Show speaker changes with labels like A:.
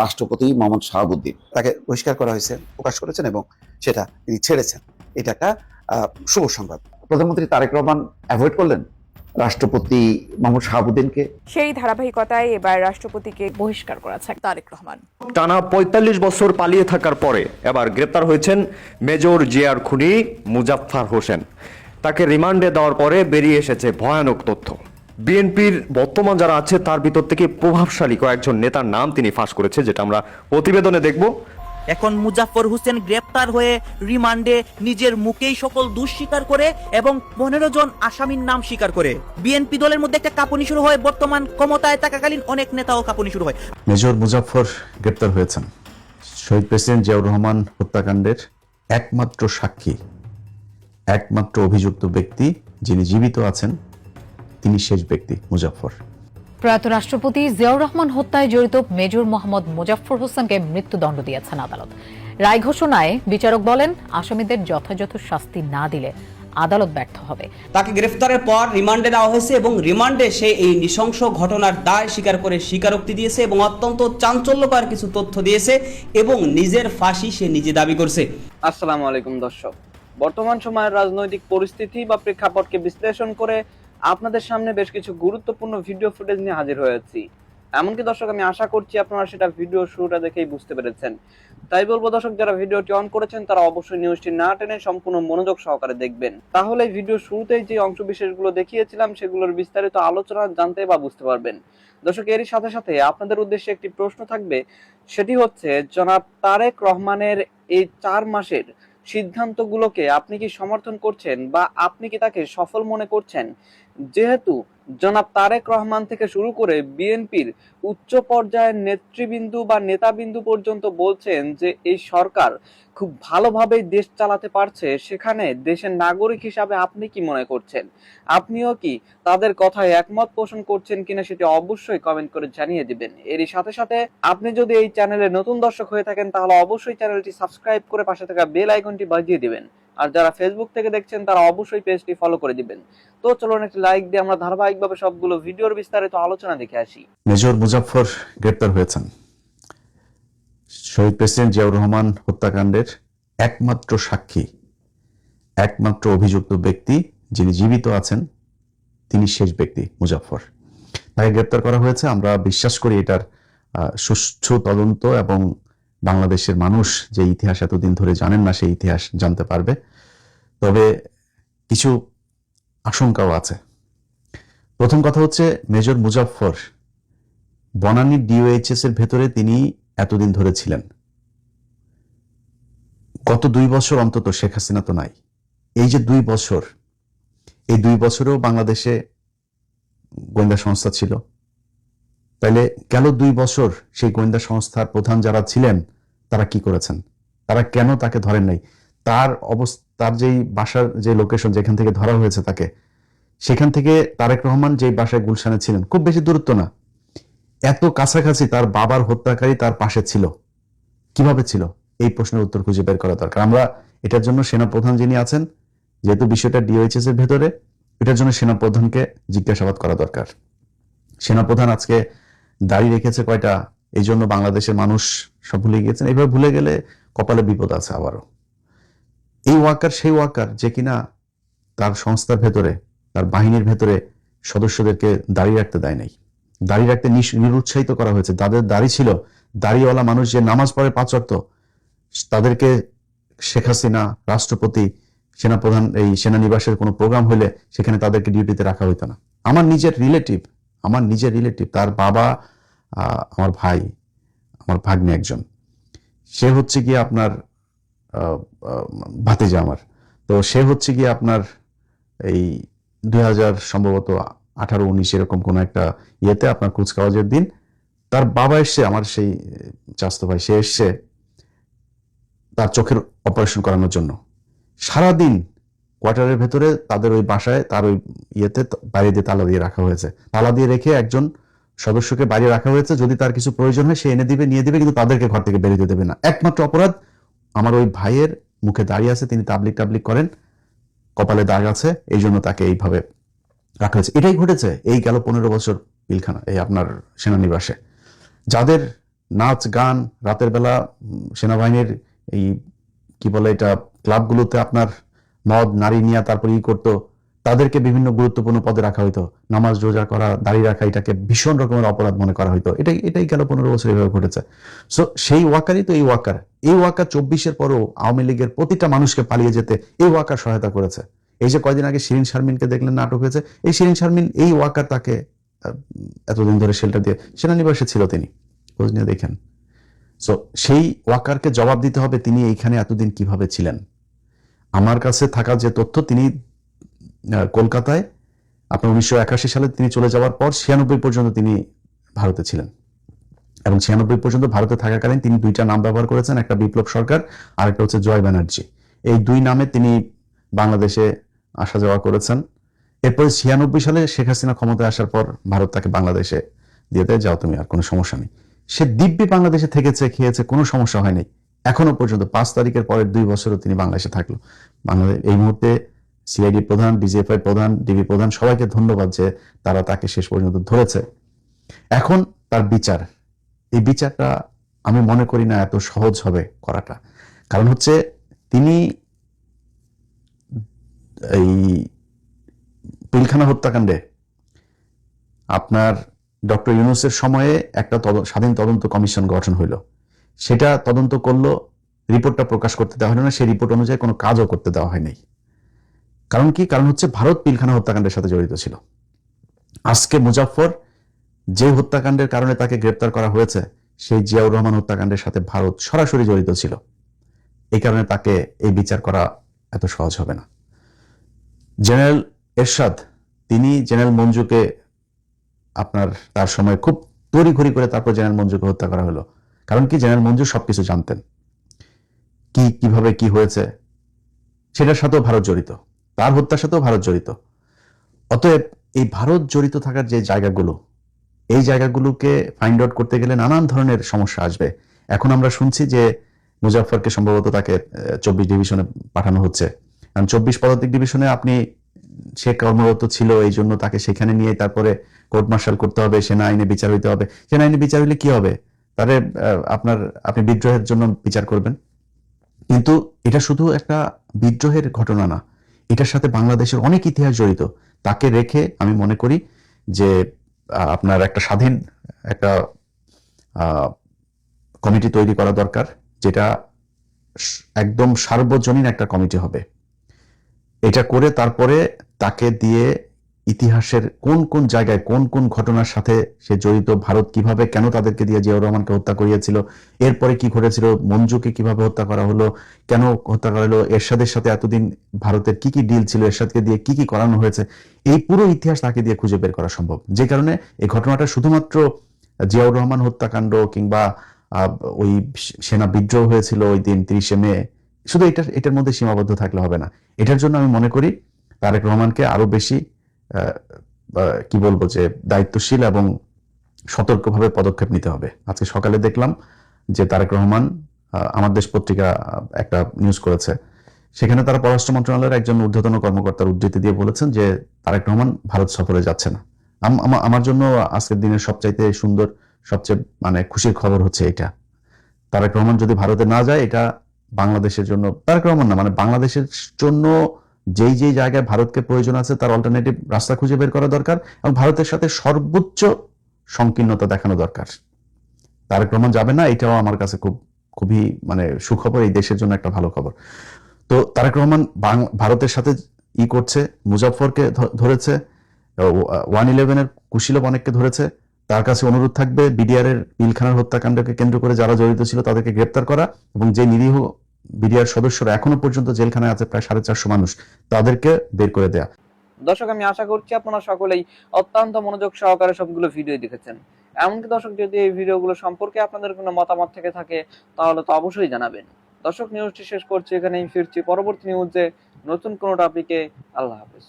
A: রাষ্ট্রপতি মোহাম্মদ শাহাবুদ্দিন তাকে বহিষ্কার করা হয়েছে, প্রকাশ করেছেন এবং সেটা তিনি ছেড়েছেন। এটা একটা শুভ সংবাদ। প্রধানমন্ত্রী তারেক রহমান অ্যাভয়েড করলেন রাষ্ট্রপতি মোহাম্মদ শাহাবুদ্দিনকে।
B: সেই ধারাবাহিকতায় এবার রাষ্ট্রপতিকে বহিষ্কার করেছে তারেক রহমান।
C: টানা ৪৫ বছর পালিয়ে থাকার পরে এবার গ্রেপ্তার হয়েছেন মেজর জিয়ার খুনি মুজাফফর হোসেন। তাকে রিমান্ডে দেওয়ার পরে বেরিয়ে এসেছে ভয়ানক তথ্য। বিএনপির বর্তমান যারা আছে তার ভিতর থেকে প্রভাবশালী কয়েকজন নেতার নাম তিনি ফাঁস করেছে, যেটা আমরা প্রতিবেদনে দেখব।
D: এখন মুজাফফর হোসেন গ্রেপ্তার হয়ে রিমান্ডে নিজের মুখেই সকল দোষ স্বীকার করে এবং 15 জন আসামির নাম স্বীকার করে। বিএনপি দলের মধ্যে একটা কাঁপুনি শুরু হয়, বর্তমান ক্ষমতায় থাকাকালীন অনেক নেতাও কাঁপুনি শুরু হয়।
E: মেজর মুজাফফর গ্রেপ্তার হয়েছেন। শহীদ প্রেসিডেন্ট জিয়াউর রহমান হত্যাকাণ্ডের একমাত্র সাক্ষী, একমাত্র অভিযুক্ত ব্যক্তি যিনি জীবিত আছেন, তিনি শেষ ব্যক্তি মুজাফফর।
F: প্রয়াত রাষ্ট্রপতি জিয়াউর রহমান হত্যায় জড়িত মেজর মোহাম্মদ মুজাফফর হোসেনকে মৃত্যুদণ্ড দিয়েছেন আদালত। রায় ঘোষণায় বিচারক বলেন, আসামিদের যথাযথ শাস্তি না দিলে আদালত ব্যর্থ হবে।
G: তাকে গ্রেফতারের পর রিমান্ডে নেওয়া হয়েছে এবং রিমান্ডে সে এই নৃশংস ঘটনার দায় স্বীকার করে স্বীকারোক্তি দিয়েছে এবং অত্যন্ত চাঞ্চল্যকর কিছু তথ্য দিয়েছে এবং নিজের ফাঁসি সে নিজে দাবি করছে।
H: আসসালামু আলাইকুম দর্শক, বর্তমান সময়ের রাজনৈতিক পরিস্থিতি বা প্রেক্ষাপটকে বিশ্লেষণ করে আপনাদের সামনে বেশ কিছু গুরুত্বপূর্ণ ভিডিও ফুটেজ নিয়ে হাজির হয়েছি। এমনকি দর্শক, আমি আশা করছি আপনারা সেটা ভিডিও শুরুটা দেখেই বুঝতে পেরেছেন। তাই বলবো দর্শক, যারা ভিডিওটি অন করেছেন তারা অবশ্যই নিউজটি না টেনে সম্পূর্ণ মনোযোগ সহকারে দেখবেন। তাহলে ভিডিও শুরুতেই যে অংশ বিশেষগুলো দেখিয়েছিলাম সেগুলোর বিস্তারিত আলোচনা জানতে বা বুঝতে পারবেন। দর্শক, এরই সাথে সাথে আপনাদের উদ্দেশ্যে একটি প্রশ্ন থাকবে, সেটি হচ্ছে জনাব তারেক রহমানের এই 4 মাসের সিদ্ধান্তগুলোকে আপনি কি সমর্থন করছেন বা আপনি কি তাকে সফল মনে করছেন? যেহেতু জনাব তারেক রহমান থেকে শুরু করে বিএনপির উচ্চ পর্যায়ের নেতৃবৃন্দ বা নেতাবিন্দু পর্যন্ত বলছেন যে এই সরকার খুব ভালোভাবে দেশ চালাতে পারছে, সেখানে দেশের নাগরিক হিসাবে আপনি কি মনে করছেন? আপনিও কি তাদের কথায় একমত পোষণ করছেন কিনা সেটি অবশ্যই কমেন্ট করে জানিয়ে দিবেন। এরই সাথে সাথে আপনি যদি এই চ্যানেলে নতুন দর্শক হয়ে থাকেন তাহলে অবশ্যই চ্যানেলটি সাবস্ক্রাইব করে পাশে থাকা বেল আইকনটি বাজিয়ে দিবেন। আর যারা ফেসবুক থেকে দেখছেন তারা অবশ্যই পেজটি ফলো করে দিবেন। তো চলুন একটি লাইক দিয়ে আমরা ধারাবাহিকভাবে সবগুলো ভিডিওর বিস্তারিত আলোচনা দেখে আসি।
E: মেজর মুজাফফর গ্রেপ্তার হয়েছেন। শহীদ প্রেসিডেন্ট জিয়াউর রহমান হত্যাকাণ্ডের একমাত্র সাক্ষী, একমাত্র অভিযুক্ত ব্যক্তি যিনি জীবিত আছেন, তিনি শেষ ব্যক্তি মুজাফফর। তাকে গ্রেপ্তার করা হয়েছে। আমরা বিশ্বাস করি এটার সুষ্ঠু তদন্ত এবং বাংলাদেশের মানুষ যে ইতিহাস এতদিন ধরে জানেন না সেই ইতিহাস জানতে পারবে। তবে কিছু আশঙ্কাও আছে। প্রথম কথা হচ্ছে, মেজর মুজাফফর বনানী ডিওএইচএস এর ভেতরে তিনি এতদিন ধরে ছিলেন। গত 2 বছর অন্তত শেখ হাসিনা তো নাই। এই যে 2 বছর, এই 2 বছরেও বাংলাদেশে গোয়েন্দা সংস্থা ছিল। তাইলে গেল 2 বছর সেই গোয়েন্দা সংস্থার প্রধান যারা ছিলেন তারা কি করেছেন? তারা কেন তাকে ধরেন নাই? তার যেই বাসার যে লোকেশন, যেখান থেকে ধরা হয়েছে তাকে, সেখান থেকে তারেক রহমান যেই বাসায় গুলশানে ছিলেন, খুব বেশি দূরত্ব না, এত কাছাকাছি তার বাবার হত্যাকারী তার পাশে ছিল। কিভাবে ছিল? এই প্রশ্নের উত্তর খুঁজে বের করা দরকার। আমরা এটার জন্য সেনাপ্রধান যিনি আছেন, যেহেতু বিষয়টা ডিওএইচএস এর ভেতরে, এটার জন্য সেনাপ্রধানকে জিজ্ঞাসাবাদ করা দরকার। সেনাপ্রধান আজকে দাড়ি রেখেছে কয়টা, এই জন্য বাংলাদেশের মানুষ সব ভুলে গিয়েছেন। এইভাবে ভুলে গেলে কপালে বিপদ আছে আবারও। এই ওয়াকার সেই ওয়াকার যে কিনা তার সংস্থার ভেতরে, তার বাহিনীর ভেতরে সদস্যদেরকে দাড়ি রাখতে দেয় নাই, দাড়ি রাখতে নিরুৎসাহিত করা হয়েছে। তাদের দাড়ি ছিল, দাড়িওয়ালা মানুষ যে নামাজ পড়ে 5 ওয়াক্ত, তাদেরকে শেখ হাসিনা, রাষ্ট্রপতি, সেনাপ্রধান এই সেনানিবাসের কোনো প্রোগ্রাম হলে সেখানে তাদেরকে ডিউটিতে রাখা হইতো না। আমার নিজের রিলেটিভ, তার বাবা, আমার ভাই, আমার ভাগ্নে একজন, সে হচ্ছে গিয়ে আপনার ভাতিজা আমার। তো সে হচ্ছে গিয়ে আপনার এই 2000 সম্ভবত 18-19 এরকম কোন একটা ইয়েতে আপনার কুচকাওয়াজের দিন তার বাবা এসছে, আমার সেই চাচাতো ভাই, সে এসছে তার চোখের অপারেশন করানোর জন্য। সারাদিন কোয়ার্টারের ভেতরে তাদের ওই বাসায়, তার ওই ইয়েতে বাইরে দিয়ে তালা দিয়ে রাখা হয়েছে। তালা দিয়ে রেখে একজন সদস্যকে বাইরে রাখা হয়েছে, যদি তার কিছু প্রয়োজন হয় সে এনে দিবে, নিয়ে দিবে, কিন্তু তাদেরকে ঘর থেকে বেরোতে দেবে না। একমাত্র অপরাধ, আমার ওই ভাইয়ের মুখে দাঁড়িয়ে আছে, তিনি তাবলিক করেন, কপালে দাগ আছে, এই জন্য তাকে এইভাবে রাখা হয়েছে। এটাই ঘটেছে এই গেল 15 বছর পিলখানা, এই আপনার সেনানিবাসে। যাদের নাচ গান, রাতের বেলা সেনাবাহিনীর এই কি বলে এটা ক্লাবগুলোতে আপনার মদ নারী নিয়ে তারপর করতো, তাদেরকে বিভিন্ন গুরুত্বপূর্ণ পদে রাখা হইতো। নামাজ রোজা করা, দাড়ি রাখা, এটাকে ভীষণ রকমের অপরাধ মনে করা হইতো। এটাই গেল 15 বছর এভাবে ঘটেছে। সো সেই ওয়াকারই তো এই ওয়াকার। এই ওয়াকার 24-এর পরও আওয়ামী লীগের প্রতিটা মানুষকে পালিয়ে যেতে এই ওয়াকার সহায়তা করেছে। এই যে কয়দিন আগে শিরিন শারমিনকে দেখলেন নাটক হয়েছে, এই শিরিন শারমিন এই ওয়াকার তাকে এতদিন ধরে শেল্টার দিয়ে সেনানিবাসে ছিল, তিনি খোঁজ নিয়ে দেখেন। সো সেই ওয়াকারকে জবাব দিতে হবে তিনি এইখানে এতদিন কিভাবে ছিলেন। আমার কাছে থাকা যে তথ্য, তিনি কলকাতায় আপনার 1981 সালে তিনি চলে যাওয়ার পর 96 পর্যন্ত তিনি ভারতে ছিলেন, এবং 96 পর্যন্ত ভারতে থাকাকালীন তিনি 2টা নাম ব্যবহার করেছেন, একটা বিপ্লব সরকার আর একটা হচ্ছে জয় ব্যানার্জি। এই 2 নামে তিনি বাংলাদেশে আসা যাওয়া করেছেন। এরপরে 96 সালে শেখ হাসিনা ক্ষমতায় আসার পর ভারত তাকে বাংলাদেশে দিয়ে দেয়, যাও তুমি, আর কোনো সমস্যা নেই। সে দিব্যি বাংলাদেশে থেকেছে, খেয়েছে, কোনো সমস্যা হয়নি এখনো পর্যন্ত। 5 তারিখের পরের 2 বছরও তিনি বাংলাদেশে থাকলো। বাংলাদেশ এই মুহূর্তে সিআইডি প্রধান, ডিজিএফআই প্রধান, ডিবি প্রধান, সবাইকে ধন্যবাদ যে তারা তাকে শেষ পর্যন্ত ধরেছে। এখন তার বিচার, এই বিচারটা আমি মনে করি না এত সহজ হবে করাটা। কারণ হচ্ছে তিনি এই পিলখানা হত্যাকাণ্ডে আপনার ডক্টর ইউনূসের সময়ে একটা স্বাধীন তদন্ত কমিশন গঠন হইল, সেটা তদন্ত করলো, রিপোর্টটা প্রকাশ করতে দেওয়া হলো না, সেই রিপোর্ট অনুযায়ী কোনো কাজও করতে দেওয়া হয়নি। কারণ কি? কারণ হচ্ছে ভারত পিলখানা হত্যাকাণ্ডের সাথে জড়িত ছিল। আজকে মুজাফফর যে হত্যাকাণ্ডের কারণে তাকে গ্রেপ্তার করা হয়েছে, সেই জিয়াউর রহমান হত্যাকাণ্ডের সাথে ভারত সরাসরি জড়িত ছিল। এই কারণে তাকে এই বিচার করা এত সহজ হবে না। জেনারেল এরশাদ, তিনি জেনারেল মঞ্জুকে আপনার তার সময় খুব তড়িঘড়ি করে তারপর জেনারেল মঞ্জুকে হত্যা করা হলো। কারণ কি? জেনারেল মঞ্জু সবকিছু জানতেন, কিভাবে কি হয়েছে সেটার সাথেও ভারত জড়িত, তার হত্যার সাথেও ভারত জড়িত। অতএব এই ভারত জড়িত থাকার যে জায়গাগুলো, এই জায়গাগুলোকে ফাইন্ড আউট করতে গেলে নানান ধরনের সমস্যা আসবে। এখন আমরা শুনছি যে মুজাফফরকে সম্ভবত তাকে 24 ডিভিশনে পাঠানো হচ্ছে। কারণ 24 পদাতিক ডিভিশনে আপনি সে কর্মরত ছিল, এই জন্য তাকে সেখানে নিয়ে তারপরে কোর্ট মার্শাল করতে হবে, সেনা আইনে বিচার হইতে হবে। সেনা আইনে বিচার হইলে কি হবে? তারে আপনি বিদ্রোহের জন্য বিচার করবেন। কিন্তু এটা শুধু একটা বিদ্রোহের ঘটনা না, এটার সাথে বাংলাদেশের অনেক ইতিহাস জড়িত। তাকে রেখে আমি মনে করি যে আপনার একটা স্বাধীন একটা কমিটি তৈরি করা দরকার, যেটা একদম সার্বজনীন একটা কমিটি হবে। এটা করে তারপরে তাকে দিয়ে ইতিহাসের কোন কোন জায়গায় কোন কোন ঘটনার সাথে সে জড়িত, ভারত কিভাবে কেন তাদেরকে দিয়ে জিয়াউর রহমানকে হত্যা করিয়েছিল, এরপরে কি ঘটেছিল, মঞ্জুকে কিভাবে হত্যা করা হলো, কেন হত্যা করা হলো, এরশাদের সাথে এতদিন ভারতের কি কি ডিল ছিল, এরশাদকে দিয়ে কি কি করানো হয়েছে, এই পুরো ইতিহাস তাকে দিয়ে খুঁজে বের করা সম্ভব। যে কারণে এই ঘটনাটা শুধুমাত্র জিয়াউর রহমান হত্যাকাণ্ড কিংবা ওই সেনা বিদ্রোহ হয়েছিল ওই দিন 30শে মে, শুধু এটার মধ্যে সীমাবদ্ধ থাকলে হবে না। এটার জন্য আমি মনে করি তারেক রহমানকে আরো বেশি কি বলবো যে দায়িত্বশীল এবং সতর্কভাবে পদক্ষেপ নিতে হবে। আজকে সকালে দেখলাম যে তারেক রহমান, আমার দেশ পত্রিকা একটা নিউজ করেছে, সেখানে তারা পররাষ্ট্র মন্ত্রণালয়ের একজন ঊর্ধ্বতন কর্মকর্তার উদ্ধৃতি দিয়ে বলেছেন যে তারেক রহমান ভারত সফরে যাচ্ছে না। আমার জন্য আজকের দিনের সবচাইতে সুন্দর, সবচেয়ে খুশির খবর হচ্ছে এটা। তারেক রহমান যদি ভারতে না যায়, এটা বাংলাদেশের জন্য, তারেক রহমান না বাংলাদেশের জন্য যেই যেই জায়গায় ভারতকে প্রয়োজন আছে তার অল্টারনেটিভ রাস্তা খুঁজে বের করা দরকার, এবং ভারতের সাথে সর্বোচ্চ সংকীর্ণতা দেখানো দরকার। তারেক রহমান যাবে না, এটাও আমার কাছে খুবই সুখবর, এই দেশের জন্য একটা ভালো খবর। তো তারেক রহমান ভারতের সাথে করছে, মুজাফফরকে ধরেছে, 111-এর কুশীলব অনেককে ধরেছে। তার কাছে অনুরোধ থাকবে বিডিআর এর পিলখানার হত্যাকাণ্ডকে কেন্দ্র করে যারা জড়িত ছিল তাদেরকে গ্রেপ্তার করা, এবং যে নিরীহ বিডিআর সদস্যরা এখনো পর্যন্ত জেলখানায় আছে প্রায় 450 মানুষ, তাদেরকে বের করে দেয়া।
H: দর্শক, আমি আশা করছি আপনারা সকলেই অত্যন্ত মনোযোগ সহকারে সবগুলো ভিডিও দেখেছেন। এমনকি দর্শক, যদি এই ভিডিওগুলো সম্পর্কে আপনাদের কোনো মতামত থেকে থাকে তাহলে তো অবশ্যই জানাবেন। দর্শক, নিউজটি শেষ করছি এখানেই, ফিরছি পরবর্তী নিউজে নতুন কোনো টপিকে। আল্লাহ হাফেজ।